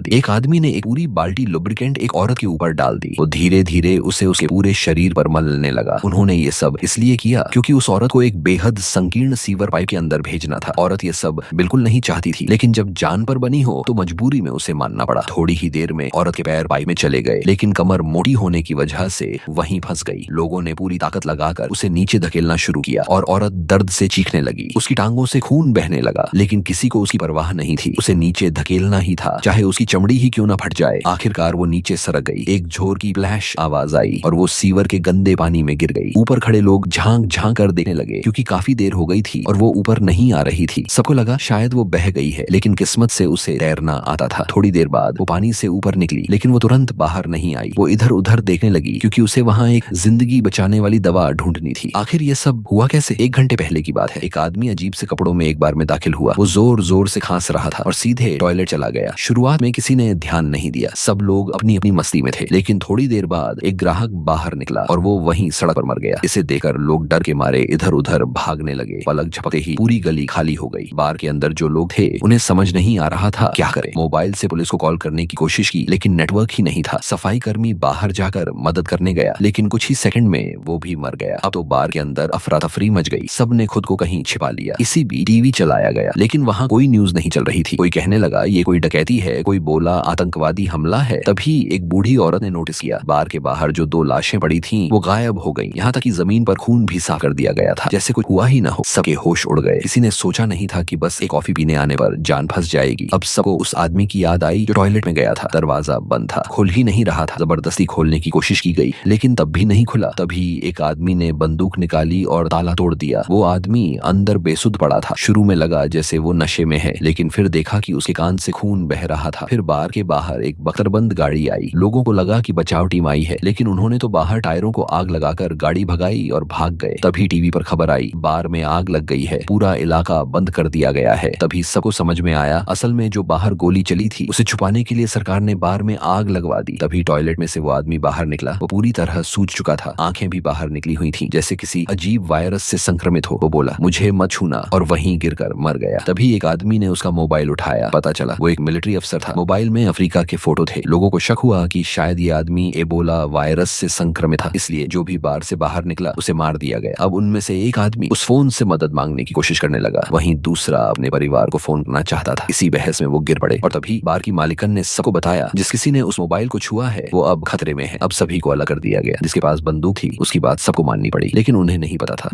एक आदमी ने एक पूरी बाल्टी लुब्रिकेंट एक औरत के ऊपर डाल दी। वो धीरे धीरे उसे उसके पूरे शरीर पर मलने लगा। उन्होंने ये सब इसलिए किया क्योंकि उस औरत को एक बेहद संकीर्ण सीवर पाइप के अंदर भेजना था। औरत ये सब बिल्कुल नहीं चाहती थी, लेकिन जब जान पर बनी हो तो मजबूरी में उसे मानना पड़ा। थोड़ी ही देर में औरत के पैर पाइप में चले गए, लेकिन कमर मोटी होने की वजह से वहीं फंस गई। लोगों ने पूरी ताकत लगाकर उसे नीचे धकेलना शुरू किया और औरत दर्द से चीखने लगी। उसकी टांगों से खून बहने लगा, लेकिन किसी को उसकी परवाह नहीं थी। उसे नीचे धकेलना ही था, चाहे उसकी चमड़ी ही क्यों ना फट जाए। आखिरकार वो नीचे सरक गई। एक जोर की फ्लैश आवाज आई और वो सीवर के गंदे पानी में गिर गई। ऊपर खड़े लोग झांक झांक कर देखने लगे, क्योंकि काफी देर हो गई थी और वो ऊपर नहीं आ रही थी। सबको लगा शायद वो बह गई है, लेकिन किस्मत से उसे तैरना आता था। थोड़ी देर बाद वो पानी से ऊपर निकली, लेकिन वो तुरंत बाहर नहीं आई। वो इधर उधर देखने लगी, क्योंकि उसे वहां एक जिंदगी बचाने वाली दवा ढूंढनी थी। आखिर ये सब हुआ कैसे? 1 घंटे पहले की बात है। एक आदमी अजीब से कपड़ों में एक बार में दाखिल हुआ। वो जोर जोर से खांस रहा था और सीधे टॉयलेट चला गया। शुरुआत में किसी ने ध्यान नहीं दिया, सब लोग अपनी अपनी मस्ती में थे। लेकिन थोड़ी देर बाद एक ग्राहक बाहर निकला और वो वहीं सड़क पर मर गया। इसे देखकर लोग डर के मारे इधर उधर भागने लगे। पलक झपकते ही पूरी गली खाली हो गई। बार के अंदर जो लोग थे उन्हें समझ नहीं आ रहा था क्या करें। मोबाइल से पुलिस को कॉल करने की कोशिश की, लेकिन नेटवर्क ही नहीं था। सफाई कर्मी बाहर जाकर मदद करने गया, लेकिन कुछ ही सेकंड में वो भी मर गया। अब तो बार के अंदर अफरा तफरी मच गई। सबने खुद को कहीं छिपा लिया। इसी बीच टीवी चलाया गया, लेकिन वहां कोई न्यूज नहीं चल रही थी। कोई कहने लगा ये कोई डकैती है, कोई बोला आतंकवादी हमला है। तभी एक बूढ़ी औरत ने नोटिस किया, बार के बाहर जो 2 लाशें पड़ी थीं वो गायब हो गईं। यहाँ तक कि जमीन पर खून भी साफ कर दिया गया था, जैसे कुछ हुआ ही ना हो। सबके होश उड़ गए। किसी ने सोचा नहीं था कि बस एक कॉफी पीने आने पर जान फंस जाएगी। अब सबको उस आदमी की याद आई जो टॉयलेट में गया था। दरवाजा बंद था, खुल ही नहीं रहा था। जबरदस्ती खोलने की कोशिश की गई, लेकिन तब भी नहीं खुला। तभी एक आदमी ने बंदूक निकाली और ताला तोड़ दिया। वो आदमी अंदर बेसुध पड़ा था। शुरू में लगा जैसे वो नशे में है, लेकिन फिर देखा कि उसके कान से खून बह रहा था। फिर बार के बाहर एक बख्तरबंद गाड़ी आई। लोगों को लगा कि बचाव टीम आई है, लेकिन उन्होंने तो बाहर टायरों को आग लगाकर गाड़ी भगाई और भाग गए। तभी टीवी पर खबर आई, बार में आग लग गई है, पूरा इलाका बंद कर दिया गया है। तभी सबको समझ में आया, असल में जो बाहर गोली चली थी उसे छुपाने के लिए सरकार ने बार में आग लगवा दी। तभी टॉयलेट में से वो आदमी बाहर निकला। वो पूरी तरह सूज चुका था, आंखें भी बाहर निकली हुई थी, जैसे किसी अजीब वायरस से संक्रमित हो। वो बोला, मुझे मत छूना, और वहीं गिरकर मर गया। तभी एक आदमी ने उसका मोबाइल उठाया। पता चला वो एक मिलिट्री अफसर था। मोबाइल में अफ्रीका के फोटो थे। लोगों को शक हुआ कि शायद ये आदमी एबोला वायरस से संक्रमित था, इसलिए जो भी बार से बाहर निकला उसे मार दिया गया। अब उनमें से एक आदमी उस फोन से मदद मांगने की कोशिश करने लगा, वहीं दूसरा अपने परिवार को फोन करना चाहता था। इसी बहस में वो गिर पड़े और तभी बार की मालिकन ने सबको बताया, जिस किसी ने उस मोबाइल को छुआ है वो अब खतरे में है। अब सभी को अलग कर दिया गया। जिसके पास बंदूक थी उसकी बात सबको माननी पड़ी, लेकिन उन्हें नहीं पता था